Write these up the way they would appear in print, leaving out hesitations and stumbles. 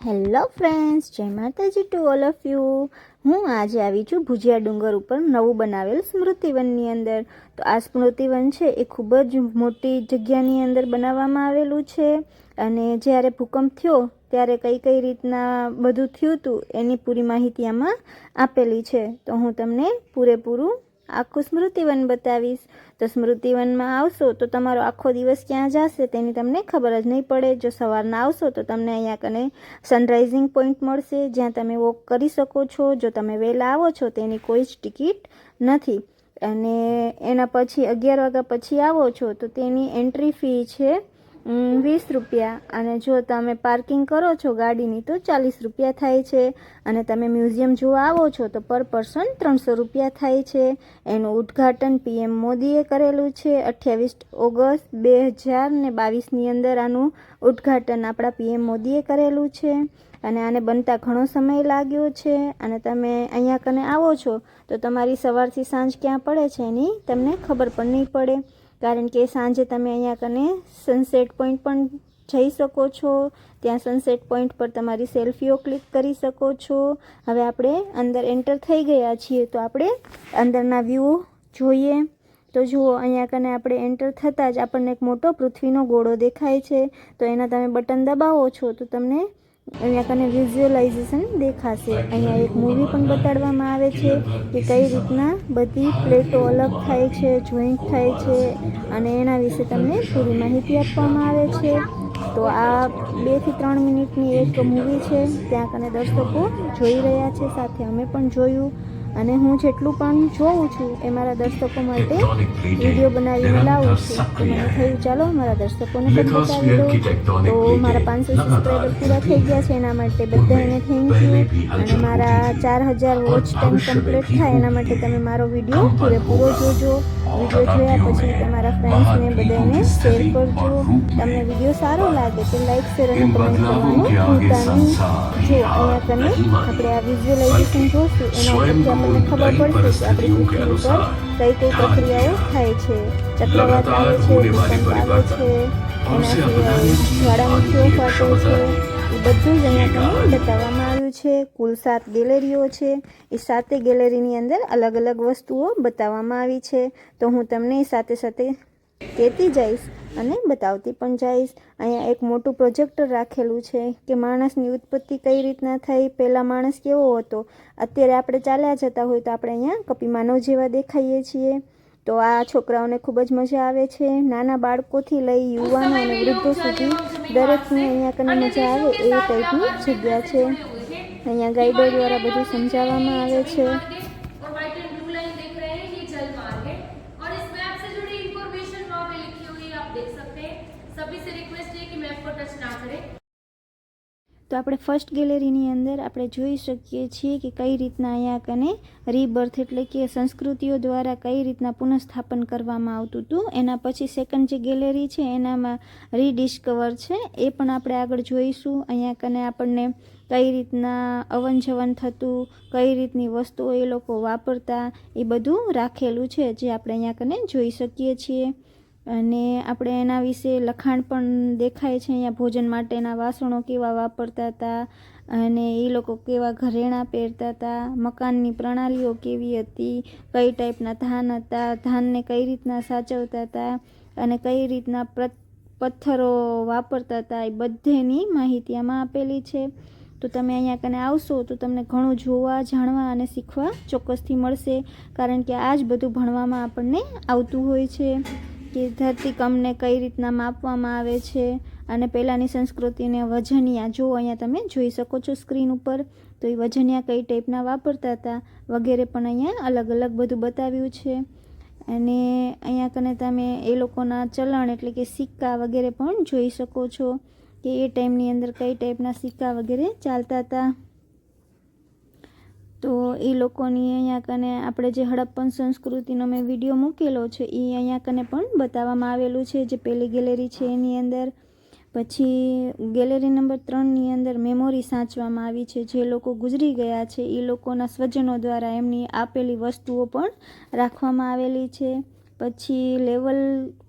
Hello friends, જય માતાજી to all of you. હું આજે આવી છું ભુજિયા ડુંગર ઉપર નવું બનાવેલ સ્મૃતિવનની અંદર. તો આ સ્મૃતિવન છે એ ખૂબ જ મોટી જગ્યાની અંદર બનાવવામાં આવેલું છે. અને જ્યારે ભૂકંપ થયો ત્યારે કઈ કઈ રીતના બધું થયું હતું એની પૂરી માહિતી આમાં આપેલી છે. તો હું તમને પૂરેપૂરું આખું સ્મૃતિવન બતાવીશ. તો સ્મૃતિવનમાં આવશો તો તમારો આખો દિવસ ક્યાં જશે તેની તમને ખબર જ નહીં પડે. જો સવારના આવશો તો તમને અહીંયા કને સનરાઇઝિંગ પોઈન્ટ મળશે જ્યાં તમે વોક કરી શકો છો. જો તમે વહેલા આવો છો તેની કોઈ જ ટિકિટ નથી. અને એના પછી 11 વાગ્યા પછી આવો છો તો તેની એન્ટ્રી ફી છે 20 રૂપિયા. અને જો તમે પાર્કિંગ કરો છો ગાડીની તો 40 રૂપિયા થાય છે. અને તમે મ્યુઝિયમ જોવા આવો છો તો પર પર્સન 300 રૂપિયા થાય છે. એનું ઉદ્ઘાટન PM મોદીએ કરેલું છે 28 ઓગસ્ટ 2022ની અંદર. આનું ઉદ્ઘાટન આપણા PM મોદીએ કરેલું છે. અને આને બનતા ઘણો સમય લાગ્યો છે. અને તમે અહીંયા કને આવો છો તો તમારી સવારથી સાંજ ક્યાં પડે છે એની તમને ખબર પણ નહીં પડે. કારણ કે સાંજે તમે અહીંયા કને સનસેટ પોઈન્ટ પણ જઈ શકો છો. ત્યાં સનસેટ પોઈન્ટ પર તમારી સેલ્ફીઓ ક્લિક કરી શકો છો. હવે આપણે અંદર એન્ટર થઈ ગયા છીએ તો આપણે અંદરના વ્યૂ જોઈએ. તો જુઓ, અહીંયા કને આપણે એન્ટર થતાં જ આપણને એક મોટો પૃથ્વીનો ગોળો દેખાય છે. તો એના તમે બટન દબાવો છો તો તમને અહીંયા કને વિઝ્યુઅલાઇઝેશન દેખાશે. અહીંયા એક મૂવી પણ બતાડવામાં આવે છે કે કઈ રીતના બધી પ્લેટો અલગ થાય છે, જોઈન્ટ થાય છે, અને એના વિશે તમને પૂરી માહિતી આપવામાં આવે છે. તો આ 2 થી 3 મિનિટની એક મૂવી છે. ત્યાં કને દર્શકો જોઈ રહ્યા છે, સાથે અમે પણ જોયું. અને હું જેટલું પણ જોઉં છું એ મારા દર્શકો માટે વિડીયો બનાવીને લાવું છું. તો મને થયું ચાલો મારા દર્શકોને પણ બતાવી દઉં. તો મારા 500 સબસ્ક્રાઈબર પૂરા થઈ ગયા છે, એના માટે બધાને થેન્ક યુ. અને મારા 4000 વોચ ટાઈમ કમ્પ્લીટ થાય એના માટે તમે મારો વિડીયો પૂરેપૂરો જોજો. વિડીયો જોયા પછી તમારા ફ્રેન્ડ્સને બધાને શેર કરજો. તમને વિડીયો સારો લાગે તો લાઈક, શેર અને કમેન્ટ કરવાનું ભૂલતા નહીં. જો અહીંયા કને આપણે આ વિઝ્યુઅલાઇઝેશન જોશું એના ઉપરથી આપણને ખબર પડશે કે આપણી પૃથ્વી ઉપર કઈ કઈ પ્રક્રિયાઓ થાય છે. ચક્રવાત આવે છે, ભૂકંપ આવે છે, એના સિવાય જ્વાળામુખીઓ ફાટે છે. એ બધું જ અહીંયા તમને બતાવવામાં આવ્યું છે. કુલ 7 ગેલેરીઓ છે. એ 7 ગેલેરીની અંદર અલગ અલગ વસ્તુઓ બતાવવામાં આવી છે. તો હું તમને સાથે સાથે કહેતી જઈશ અને બતાવતી પણ જઈશ. અહીંયા એક મોટું પ્રોજેક્ટર રાખેલું છે કે માણસની ઉત્પત્તિ કઈ રીતના થઈ, પહેલાં માણસ કેવો હતો. અત્યારે આપણે ચાલ્યા જતા હોય તો આપણે અહીંયા કપી માનવ જેવા દેખાઈએ છીએ. તો આ છોકરાઓને ખૂબ જ મજા આવે છે. નાના બાળકોથી લઈ યુવાનો અને વૃદ્ધો સુધી દરેકને અહીંયા કને મજા આવે એ ટાઈપની જગ્યા છે. અહીંયા ગાઈડો દ્વારા બધું સમજાવવામાં આવે છે. તો આપણે ફર્સ્ટ ગેલેરીની અંદર આપણે જોઈ શકીએ છીએ કે કઈ રીતના અહીંયા કને રીબર્થ એટલે કે સંસ્કૃતિઓ દ્વારા કઈ રીતના પુનઃસ્થાપન કરવામાં આવતું હતું. એના પછી સેકન્ડ જે ગેલેરી છે એનામાં રીડિસ્કવર છે, એ પણ આપણે આગળ જોઈશું. અહીંયા કને આપણને કઈ રીતના અવન જવન થતું, કઈ રીતની વસ્તુઓ એ લોકો વાપરતા, એ બધું રાખેલું છે જે આપણે અહીંયા કને જોઈ શકીએ છીએ. અને આપણે એના વિશે લખાણ પણ દેખાય છે. અહીંયા ભોજન માટેના વાસણો કેવા વાપરતા હતા અને એ લોકો કેવા ઘરેણાં પહેરતા હતા, મકાનની પ્રણાલીઓ કેવી હતી, કઈ ટાઈપના ધાન હતા, ધાનને કઈ રીતના સાચવતા હતા અને કઈ રીતના પથ્થરો વાપરતા હતા, એ બધેની માહિતી આમાં આપેલી છે. તો તમે અહીંયા કને આવશો તો તમને ઘણું જોવા, જાણવા અને શીખવા ચોક્કસથી મળશે. કારણ કે આ જ બધું ભણવામાં આપણને આવતું હોય છે કે ધરતીકંપને કઈ રીતના માપવામાં આવે છે. અને પહેલાંની સંસ્કૃતિને વજનિયા જો અહીંયા તમે જોઈ શકો છો સ્ક્રીન ઉપર. તો એ વજનિયા કઈ ટાઈપના વાપરતા હતા વગેરે પણ અહીંયા અલગ અલગ બધું બતાવ્યું છે. અને અહીંયા કને તમે એ લોકોના ચલણ એટલે કે સિક્કા વગેરે પણ જોઈ શકો છો કે એ ટાઈમની અંદર કઈ ટાઈપના સિક્કા વગેરે ચાલતા હતા. તો એ લોકોની અહીંયા કને આપણે જે હડપ્પન સંસ્કૃતિનો મેં વિડીયો મૂકેલો છે એ અહીંયા કને પણ બતાવવામાં આવેલું છે, જે પહેલી ગેલેરી છે એની અંદર. પછી ગેલેરી નંબર 3ની અંદર મેમોરી સાચવામાં આવી છે. જે લોકો ગુજરી ગયા છે એ લોકોના સ્વજનો દ્વારા એમની આપેલી વસ્તુઓ પણ રાખવામાં આવેલી છે. પછી લેવલ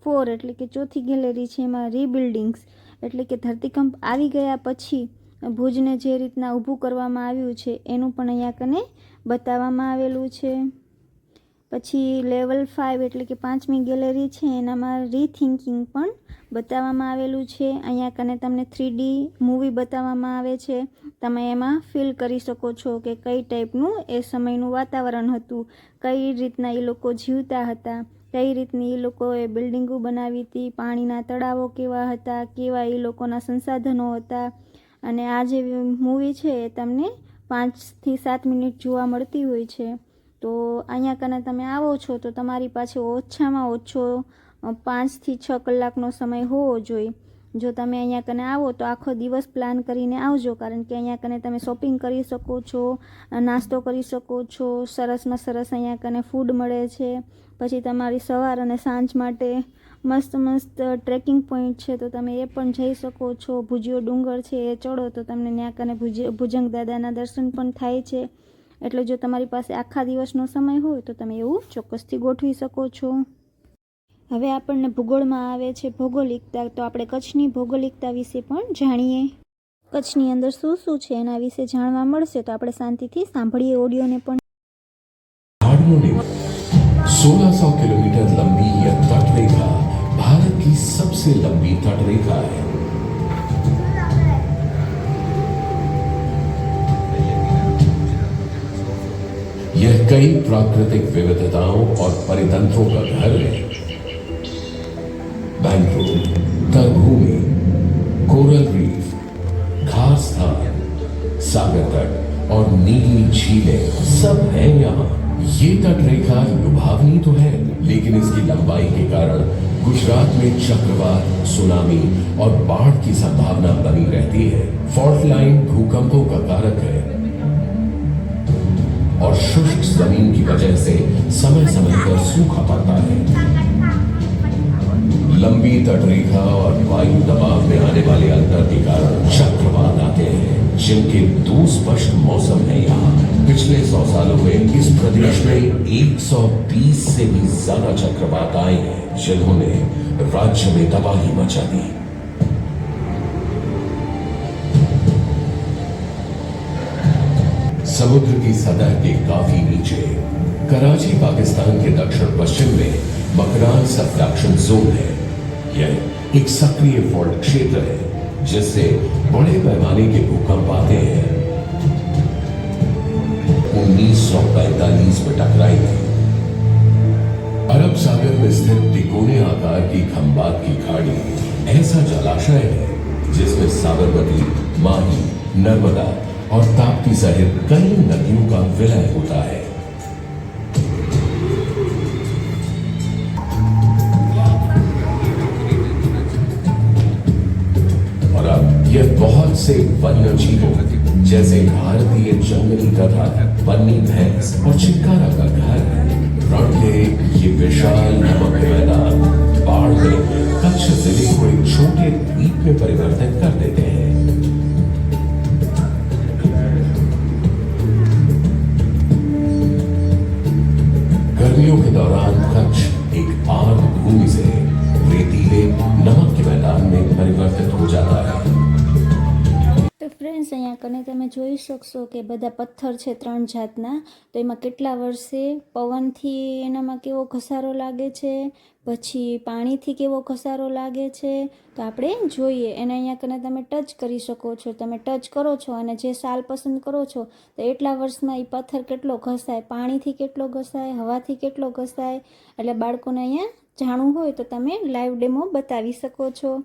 4 એટલે કે ચોથી ગેલેરી છે, એમાં રીબિલ્ડિંગ્સ એટલે કે ધરતીકંપ આવી ગયા પછી ભુજને જે રીતના ઊભું કરવામાં આવ્યું છે એનું પણ અહીંયા કને બતાવવામાં આવેલું છે. પછી લેવલ 5 એટલે કે 5મી ગેલેરી છે એનામાં રીથિંકિંગ પણ બતાવવામાં આવેલું છે. અહીંયા કને તમને 3D મૂવી બતાવવામાં આવે છે. તમે એમાં ફીલ કરી શકો છો કે કઈ ટાઈપનું એ સમયનું વાતાવરણ હતું, કઈ રીતના એ લોકો જીવતા હતા, કઈ રીતની એ લોકોએ બિલ્ડિંગો બનાવી હતી, પાણીના તળાવો કેવા હતા, કેવા એ લોકોના સંસાધનો હતા. અને આ જે મૂવી છે એ તમને 5 થી 7 મિનિટ જોવા મળતી હોય છે. તો અહીંયા કને તમે આવો છો તો તમારી પાસે ઓછામાં ઓછો 5 થી 6 કલાકનો સમય હોવો જોઈએ. જો તમે અહીંયા કને આવો તો આખો દિવસ પ્લાન કરીને આવજો, કારણ કે અહીંયા કને તમે શોપિંગ કરી શકો છો, નાસ્તો કરી શકો છો, સરસમાં સરસ અહીંયા કને ફૂડ મળે છે. પછી તમારી સવાર અને સાંજ માટે મસ્ત મસ્ત ટ્રેકિંગ પોઈન્ટ છે તો તમે એ પણ જઈ શકો છો. ભુજિયો ડુંગર છે એ ચડો તો તમને ત્યાં કને ભુજંગ દાદાના દર્શન પણ થાય છે. એટલે જો તમારી પાસે આખા દિવસનો સમય હોય તો તમે એવું ચોક્કસથી ગોઠવી શકો છો. હવે આપણને ભૂગોળમાં આવે છે ભૌગોલિકતા, તો આપણે કચ્છની ભૌગોલિકતા વિશે પણ જાણીએ. કચ્છની અંદર શું શું છે એના વિશે જાણવા મળશે, તો આપણે શાંતિથી સાંભળીએ ઓડિયોને પણ. 1600 किलोमीटर लंबी यह तटरेखा भारत की सबसे लंबी तटरेखा है। यह कई प्राकृतिक विविधताओं और परितंत्रों का घर है। मैंग्रोव, तलभूमि, कोरल रीफ, खास स्थान, सागर तट और नीली झीलें सब हैं यहाँ। ये तटरेखा लुभावनी तो है, लेकिन इसकी लंबाई के कारण गुजरात में चक्रवात, सुनामी और बाढ़ की संभावना बनी रहती है। फॉल्ट लाइन भूकंपों का कारक है और शुष्क जमीन की वजह से समय समय पर सूखा पड़ता है। लंबी तटरेखा और वायु दबाव में आने वाले अंतर के कारण चक्रवात आते हैं, जिनके दो स्पष्ट मौसम है यहाँ। पिछले 100 सालों में इस प्रदेश में 120 से भी ज्यादा चक्रवात आए हैं, जिन्होंने राज्य में तबाही मचा दी। समुद्र की सतह के काफी नीचे कराची पाकिस्तान के दक्षिण पश्चिम में मकरान सबडक्शन जोन है। यह एक सक्रिय फॉल्ट क्षेत्र है, जिससे बड़े पैमाने के भूकंप आते हैं। 1945 में टकराई थी। अरब सागर में स्थित तिकोने आकार की खंबात की खाड़ी ऐसा जलाशय है जिसमें साबरमती, माही, नर्मदा और ताप्ती सहित कई नदियों का विलय होता है। और अब यह बहुत से वन्य जीवों जैसे भारतीय जंगली गधा, बन्नी भैंस और चिंकारा का घर है। रण के ये विशाल नमक मैदान बाढ़ में कच्छ जिले को एक छोटे द्वीप में परिवर्तित कर देते हैं। गर्मियों के दौरान कच्छ एक आर्द भूमि से रेतीले नमक के मैदान में परिवर्तित हो जाता है। તો ફ્રેન્ડ્સ, અહીંયા કને તમે જોઈ શકશો કે બધા પથ્થર છે 3 જાતના. તો એમાં કેટલા વર્ષે પવનથી એનામાં કેવો ઘસારો લાગે છે, પછી પાણીથી કેવો ઘસારો લાગે છે. તો આપણે જોઈએ એને અહીંયા કને તમે ટચ કરી શકો છો. તમે ટચ કરો છો અને જે સાલ પસંદ કરો છો તો એટલા વર્ષમાં એ પથ્થર કેટલો ઘસાય, પાણીથી કેટલો ઘસાય, હવાથી કેટલો ઘસાય. એટલે બાળકોને અહીંયા જાણવું હોય તો તમે લાઈવ ડેમો બતાવી શકો છો.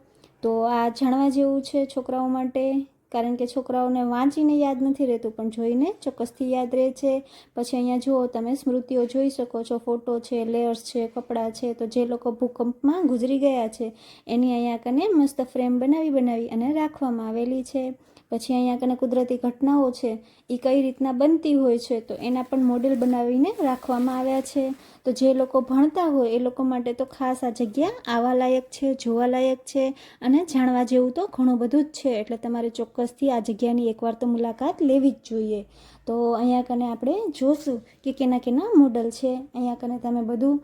તો આ જાણવા જેવું છે છોકરાઓ માટે, કારણ કે છોકરાઓને વાંચીને યાદ નથી રહેતું પણ જોઈને ચોક્કસથી યાદ રહે છે. પછી અહીંયા જુઓ તમે સ્મૃતિઓ જોઈ શકો છો, ફોટો છે, લેયર્સ છે, કપડાં છે. તો જે લોકો ભૂકંપમાં ગુજરી ગયા છે એની અહીંયા કને મસ્ત ફ્રેમ બનાવી અને રાખવામાં આવેલી છે. પછી અહીંયા કને કુદરતી ઘટનાઓ છે એ કઈ રીતના બનતી હોય છે તો એના પણ મોડેલ બનાવીને રાખવામાં આવ્યા છે. તો જે લોકો ભણતા હોય એ લોકો માટે તો ખાસ આ જગ્યા આવવા લાયક છે, જોવા લાયક છે અને જાણવા જેવું તો ઘણું બધું જ છે. એટલે તમારે ચોક્કસથી આ જગ્યાની એકવાર તો મુલાકાત લેવી જ જોઈએ. તો અહીંયા કને આપણે જોશું કે કેના મોડલ છે. અહીંયા કને તમે બધું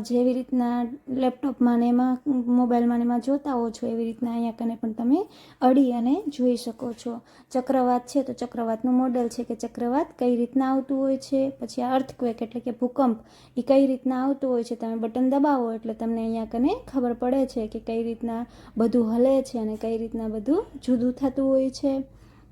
જેવી રીતના લેપટોપમાં ને એમાં મોબાઈલમાં ને એમાં જોતા હો છો એવી રીતના અહીંયા કને પણ તમે અડી અને જોઈ શકો શકો છો. ચક્રવાત છે તો ચક્રવાતનું મોડેલ છે કે ચક્રવાત કઈ રીતના આવતું હોય છે. પછી આ અર્થક્વેક એટલે કે ભૂકંપ એ કઈ રીતના આવતું હોય છે. તમે બટન દબાવો એટલે તમને અહીંયા કને ખબર પડે છે કે કઈ રીતના બધું હલે છે અને કઈ રીતના બધું જુદું થતું હોય છે.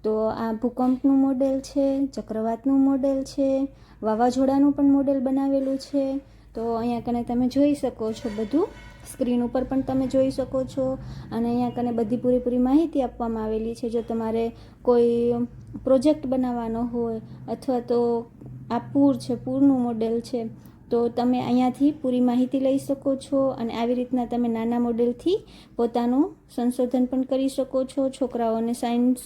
તો આ ભૂકંપનું મોડેલ છે, ચક્રવાતનું મોડેલ છે, વાવાઝોડાનું પણ મોડેલ બનાવેલું છે. તો અહીંયા કને તમે જોઈ શકો છો, બધું સ્ક્રીન ઉપર પણ તમે જોઈ શકો છો. અને અહીંયા કને બધી પૂરેપૂરી માહિતી આપવામાં આવેલી છે. જો તમારે કોઈ પ્રોજેક્ટ બનાવવાનો હોય અથવા તો આ પૂર છે, પૂરનું મોડેલ છે, તો તમે અહીંયાથી પૂરી માહિતી લઈ શકો છો. અને આવી રીતના તમે નાના મોડેલથી પોતાનું સંશોધન પણ કરી શકો છો. છોકરાઓને સાયન્સ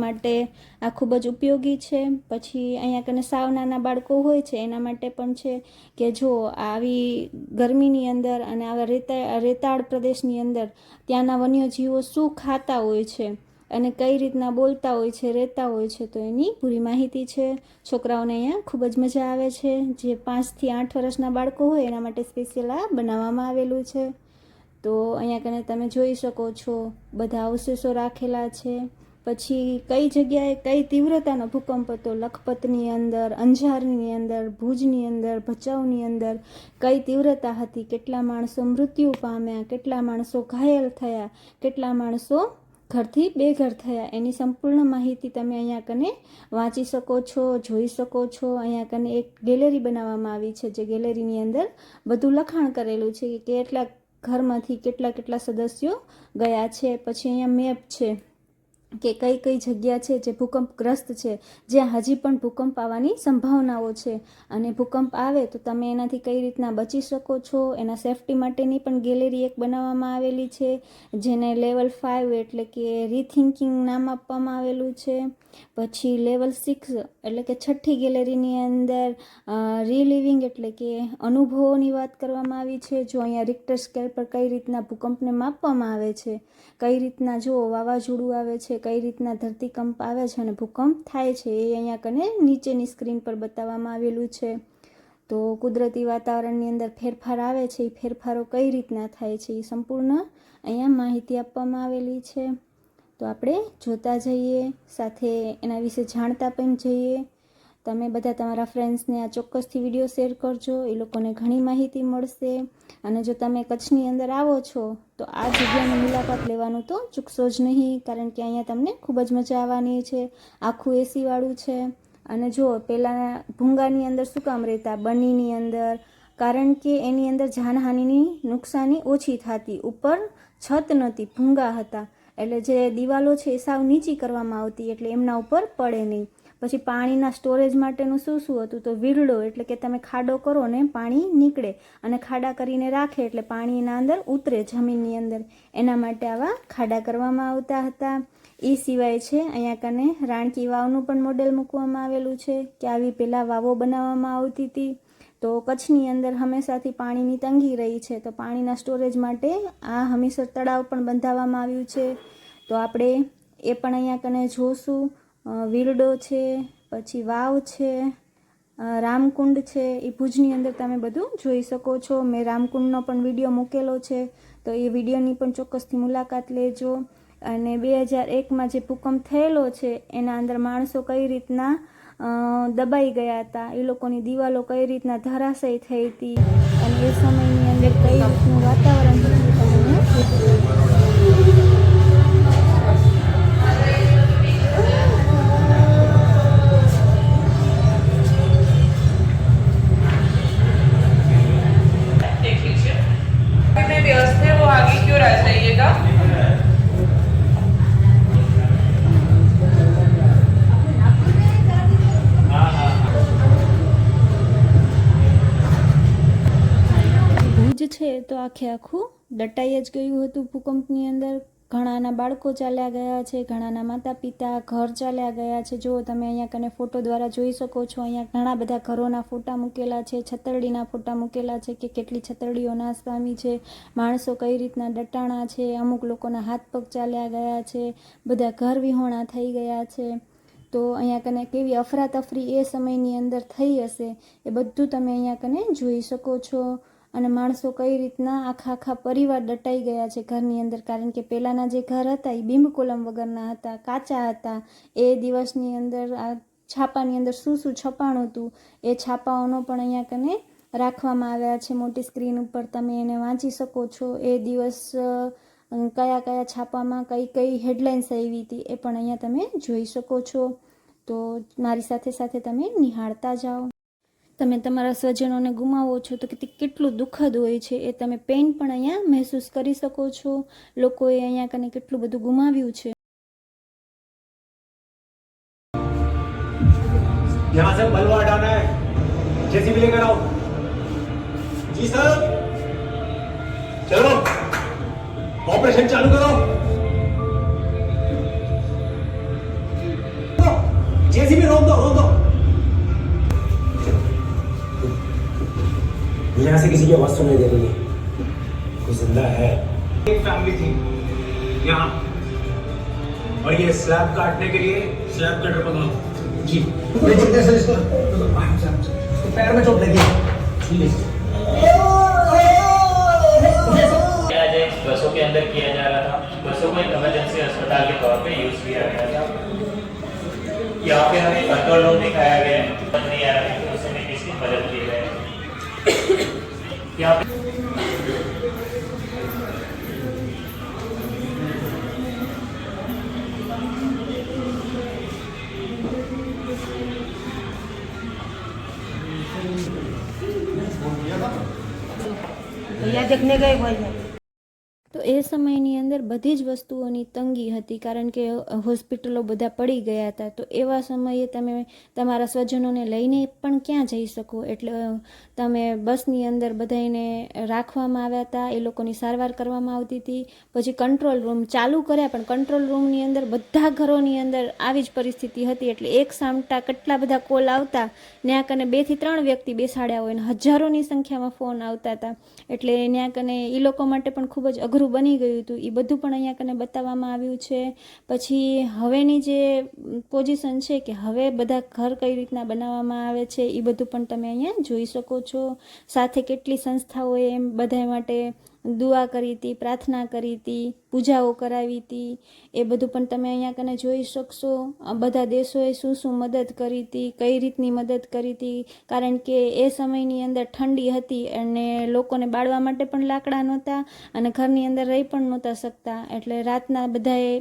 માટે આ ખૂબ જ ઉપયોગી છે. પછી અહીંયા કને સાવ નાના બાળકો હોય છે એના માટે પણ છે કે જો આવી ગરમીની અંદર અને આવા રેતાળ પ્રદેશની અંદર ત્યાંના વન્યજીવો શું ખાતા હોય છે અને કઈ રીતના બોલતા હોય છે, રહેતા હોય છે, તો એની પૂરી માહિતી છે. છોકરાઓને અહીંયા ખૂબ જ મજા આવે છે. જે 5 થી 8 વર્ષના બાળકો હોય એના માટે સ્પેશિયલ આ બનાવવામાં આવેલું છે. તો અહીંયા કને તમે જોઈ શકો છો બધા અવશેષો રાખેલા છે. પછી કઈ જગ્યાએ કઈ તીવ્રતાનો ભૂકંપ હતો, લખપતની અંદર, અંજારની અંદર, ભુજની અંદર, ભચાઉની અંદર કઈ તીવ્રતા હતી, કેટલા માણસો મૃત્યુ પામ્યા, કેટલા માણસો ઘાયલ થયા, કેટલા માણસો ઘરથી બેઘર થયા, એની સંપૂર્ણ માહિતી તમે અહીંયા કને વાંચી શકો છો, જોઈ શકો છો. અહીંયા કને એક ગેલેરી બનાવવામાં આવી છે, જે ગેલેરીની અંદર બધું લખાણ કરેલું છે કે કેટલા ઘરમાંથી કેટલા સદસ્યો ગયા છે. પછી અહીંયા મેપ છે કે કઈ કઈ જગ્યા છે જે ભૂકંપગ્રસ્ત છે, જ્યાં હજી પણ ભૂકંપ આવવાની સંભાવનાઓ છે. અને ભૂકંપ આવે તો તમે એનાથી કઈ રીતના બચી શકો છો, એના સેફટી માટેની પણ ગેલેરી એક બનાવવામાં આવેલી છે, જેને લેવલ 5 એટલે કે રીથિંકિંગ નામ આપવામાં આવેલું છે. પછી લેવલ 6 એટલે કે 6ઠ્ઠી ગેલેરીની અંદર રીલિવિંગ એટલે કે અનુભવોની વાત કરવામાં આવી છે. જો અહીંયા રિક્ટર સ્કેલ પર કઈ રીતના ભૂકંપને માપવામાં આવે છે, કઈ રીતના જો વાવાઝોડું આવે છે, કઈ રીતના ધરતીકંપ આવે છે અને ભૂકંપ થાય છે, એ અહીંયા કને નીચેની સ્ક્રીન પર બતાવવામાં આવેલું છે. તો કુદરતી વાતાવરણની અંદર ફેરફાર આવે છે, એ ફેરફારો કઈ રીતના થાય છે, એ સંપૂર્ણ અહીંયા માહિતી આપવામાં આવેલી છે. તો આપણે જોતા જઈએ, સાથે એના વિશે જાણતા પણ જઈએ. તમે બધા તમારા ફ્રેન્ડ્સને આ ચોક્કસથી વિડીયો શેર કરજો, એ લોકોને ઘણી માહિતી મળશે. અને જો તમે કચ્છની અંદર આવો છો તો આ જગ્યાની મુલાકાત લેવાનું તો ચૂકશો જ નહીં, કારણ કે અહીંયા તમને ખૂબ જ મજા આવવાની છે. આખું એસીવાળું છે. અને જો પહેલાં ભૂંગાની અંદર શું કામ રહેતા, બનીની અંદર, કારણ કે એની અંદર જાનહાનિની નુકસાની ઓછી થતી, ઉપર છત નહોતી, ભૂંગા હતા, એટલે જે દિવાલો છે એ સાવ નીચી કરવામાં આવતી, એટલે એમના ઉપર પડે નહીં. પછી પાણીના સ્ટોરેજ માટેનું શું હતું, તો વીરડો એટલે કે તમે ખાડો કરો ને પાણી નીકળે, અને ખાડા કરીને રાખે એટલે પાણી એના અંદર ઉતરે જમીનની અંદર, એના માટે આવા ખાડા કરવામાં આવતા હતા. એ સિવાય છે અહીંયા કને રાણકી વાવનું પણ મોડેલ મૂકવામાં આવેલું છે કે આવી પહેલાં વાવો બનાવવામાં આવતી હતી. તો કચ્છની અંદર હંમેશાથી પાણીની તંગી રહી છે, તો પાણીના સ્ટોરેજ માટે આ હમીસર તળાવ પણ બંધાવવામાં આવ્યું છે. તો આપણે એ પણ અહીંયા કને જોશું. વીરડો છે, પછી વાવ છે, રામકુંડ છે, એ ભુજની અંદર તમે બધું જોઈ શકો છો. મેં રામકુંડનો પણ વિડીયો મૂકેલો છે, તો એ વિડીયોની પણ ચોક્કસથી મુલાકાત લેજો. અને 2001માં જે ભૂકંપ થયેલો છે એના અંદર માણસો કઈ રીતના દબાઈ ગયા હતા, એ લોકોની દિવાલો કઈ રીતના ધરાશયી થઈ હતી, અને એ સમયની અંદર કઈ રીતનું વાતાવરણ હતું છે. તો આખે આખું દટાઈ જ ગયું હતું ભૂકંપની અંદર. ઘણાના બાળકો ચાલ્યા ગયા છે, ઘણાના માતા પિતા, ઘર ચાલ્યા ગયા છે. જો તમે અહીંયા કને ફોટો દ્વારા જોઈ શકો છો, અહીંયા ઘણા બધા ઘરોના ફોટા મૂકેલા છે, છતરડીના ફોટા મૂકેલા છે કે કેટલી છતરડીઓ નાશ પામી છે, માણસો કઈ રીતના દટાણા છે, અમુક લોકોના હાથ પગ ચાલ્યા ગયા છે, બધા ઘર વિહોણા થઈ ગયા છે. તો અહીંયા કને કેવી અફરાતફરી એ સમયની અંદર થઈ હશે, એ બધું તમે અહીંયા કને જોઈ શકો છો. અને માણસો કઈ રીતના આખા પરિવાર દટાઈ ગયા છે ઘરની અંદર, કારણ કે પહેલાંના જે ઘર હતા એ બીમ કોલમ વગરના હતા, કાચા હતા. એ દિવસની અંદર આ છાપાની અંદર શું છપાણું હતું એ છાપાઓનો પણ અહીંયા કને રાખવામાં આવ્યા છે મોટી સ્ક્રીન ઉપર, તમે એને વાંચી શકો છો. એ દિવસ કયા કયા છાપામાં કઈ હેડલાઇન્સ આવી હતી એ પણ અહીંયા તમે જોઈ શકો છો. તો મારી સાથે સાથે તમે નિહાળતા જાઓ. તમે તમારા સ્વજનોને ગુમાવો છો તો કેટલું દુઃખદ હોય છે એ તમે પેઇન પણ અહીંયા મહેસૂસ કરી શકો છો. લોકોએ અહીંયા કને કેટલું બધું ગુમાવ્યું છે. यहाँ से बलवा हटाना है, जेसीबी लेकर आओ। जी सर। चलो ऑपरेशन चालू करो। जेसीबी रोक दो। यहाँ से किसी की आवाज सुनाई दे रही है, कोई जिंदा है। एक फैमिली थी यहाँ, और ये स्लैब काटने के लिए स्लैब कटर पकड़ो जी। पैर में चोट लगी बसों के अंदर किया जा रहा था। बसों को एक इमरजेंसी अस्पताल के तौर पे यूज किया गया था। यहाँ पे हमें कंट्रोल रूम दिखाया गया है, समझ नहीं आ रहा है कि उस समय किसकी मदद की गई। यहाँ पे भैया देखने गए भैया। તો એ સમયની અંદર બધી જ વસ્તુઓની તંગી હતી, કારણ કે હોસ્પિટલો બધા પડી ગયા હતા. તો એવા સમયે તમે તમારા સ્વજનોને લઈને પણ ક્યાં જઈ શકો, એટલે તમે બસની અંદર બધાને રાખવામાં આવ્યા હતા, એ લોકોની સારવાર કરવામાં આવતી હતી. પછી કંટ્રોલ રૂમ ચાલુ કર્યા, પણ કંટ્રોલ રૂમની અંદર બધા ઘરોની અંદર આવી જ પરિસ્થિતિ હતી. એટલે એક સામટા કેટલા બધા કોલ આવતા, ત્યાં કને 2 થી 3 વ્યક્તિ બેસાડ્યા હોય ને હજારોની સંખ્યામાં ફોન આવતા હતા. એટલે ત્યાં કને એ લોકો માટે પણ ખૂબ જ અઘરું બની ગયું હતું. એ બધું પણ અહીંયા કને બતાવવામાં આવ્યું છે. પછી હવેની જે પોઝિશન છે કે હવે બધા ઘર કઈ રીતના બનાવવામાં આવે છે એ બધું પણ તમે અહીંયા જોઈ શકો છો. સાથે કેટલી સંસ્થાઓએ એમ બધા માટે દુઆ કરી હતી, પ્રાર્થના કરી હતી, પૂજાઓ કરાવી હતી, એ બધું પણ તમે અહીંયા કને જોઈ શકશો. બધા દેશોએ શું મદદ કરી હતી, કઈ રીતની મદદ કરી હતી, કારણ કે એ સમયની અંદર ઠંડી હતી અને લોકોને બાળવા માટે પણ લાકડા નહોતા અને ઘરની અંદર રહી પણ નહોતા શકતા. એટલે રાતના બધાએ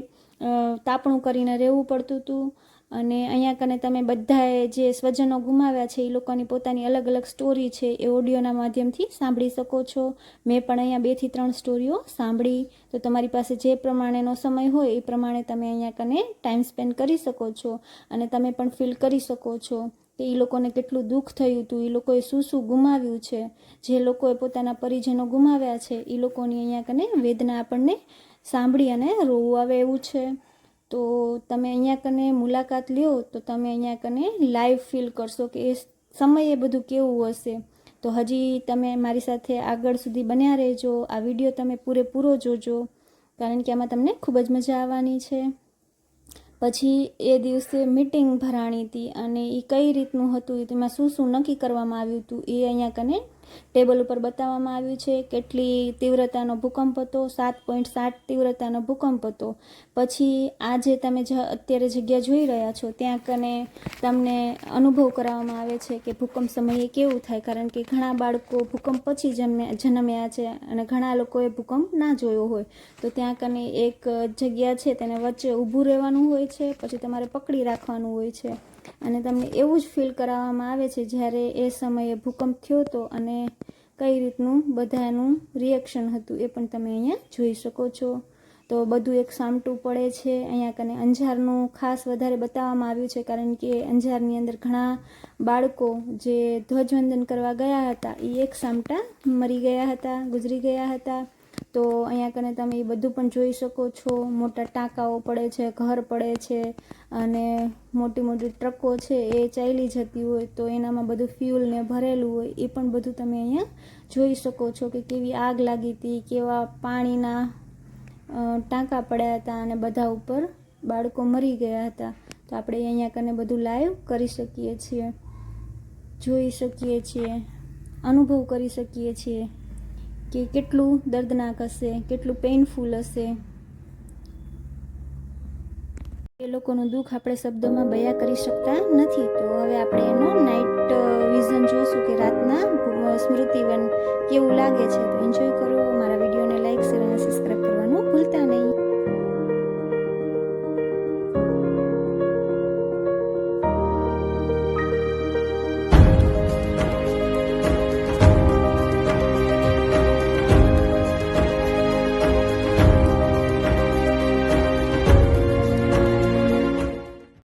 તાપણું કરીને રહેવું પડતું હતું. અને અહીંયા કને તમે બધાએ જે સ્વજનો ગુમાવ્યા છે એ લોકોની પોતાની અલગ અલગ સ્ટોરી છે એ ઓડિયોના માધ્યમથી સાંભળી શકો છો. મેં પણ અહીંયા 2 થી 3 સ્ટોરીઓ સાંભળી. તો તમારી પાસે જે પ્રમાણેનો સમય હોય એ પ્રમાણે તમે અહીંયા કને ટાઈમ સ્પેન્ડ કરી શકો છો અને તમે પણ ફીલ કરી શકો છો કે એ લોકોને કેટલું દુઃખ થયું હતું, એ લોકોએ શું ગુમાવ્યું છે. જે લોકોએ પોતાના પરિજનો ગુમાવ્યા છે એ લોકોની અહીંયા કને વેદના આપણને સાંભળી અને રોવું આવે એવું છે. તો તમે અહીંયા કને મુલાકાત લ્યો તો તમે અહીંયા કને લાઈવ ફીલ કરશો કે એ સમયે બધું કેવું હશે. તો હજી તમે મારી સાથે આગળ સુધી બન્યા રહેજો. આ વિડીયો તમે પૂરેપૂરો જોજો, કારણ કે આમાં તમને ખૂબ જ મજા આવવાની છે. પછી એ દિવસે મીટિંગ ભરાણી હતી અને એ કઈ રીતનું હતું, તેમાં શું નક્કી કરવામાં આવ્યું હતું એ અહીંયા કને ટેબલ ઉપર બતાવવામાં આવ્યું છે. કેટલી તીવ્રતાનો ભૂકંપ હતો, 7.7 તીવ્રતાનો ભૂકંપ હતો. પછી આ જે તમે અત્યારે જગ્યા જોઈ રહ્યા છો ત્યાં કને તમને અનુભવ કરાવવામાં આવે છે કે ભૂકંપ સમયે કેવું થાય, કારણ કે ઘણા બાળકો ભૂકંપ પછી જન્મ્યા છે અને ઘણા લોકોએ ભૂકંપ ના જોયો હોય. તો ત્યાં કને એક જગ્યા છે તેને વચ્ચે ઊભું રહેવાનું હોય છે, પછી તમારે પકડી રાખવાનું હોય છે અને તમને એવું જ ફીલ કરાવવામાં આવે છે જ્યારે એ સમયે ભૂકંપ થયો હતો અને કઈ રીતનું બધાનું રિએક્શન હતું એ પણ તમે અહીંયા જોઈ શકો છો. તો બધું એક સામટું પડે છે. અહીંયા કને અંજારનું ખાસ વધારે બતાવવામાં આવ્યું છે, કારણ કે અંજારની અંદર ઘણા બાળકો જે ધ્વજવંદન કરવા ગયા હતા એ એક સામટા મરી ગયા હતા, ગુજરી ગયા હતા. તો અહીંયા કને તમે એ બધું પણ જોઈ શકો છો. મોટા ટાંકાઓ પડે છે, ઘર પડે છે અને મોટી ટ્રકો છે એ ચાલી જતી હોય તો એનામાં બધું ફ્યુલને ભરેલું હોય એ પણ બધું તમે અહીંયા જોઈ શકો છો કે કેવી આગ લાગી હતી, કેવા પાણીના ટાંકા પડ્યા હતા અને બધા ઉપર બાળકો મરી ગયા હતા. તો આપણે અહીંયા કને બધું લાઈવ કરી શકીએ છીએ, જોઈ શકીએ છીએ. અનુભવ કરી શકીએ છીએ કે કેટલું દર્દનાક હશે, કેટલું પેઇનફુલ હશે. એ લોકોનું દુઃખ આપણે શબ્દોમાં બયાન કરી શકતા નથી. તો હવે આપણે એનો નાઇટ વિઝન જોશું કે રાતના સ્મૃતિવન કેવું લાગે છે. તો એન્જોય કરો. મારા વિડીયોને લાઇક, શેર અને સબસ્ક્રાઈબ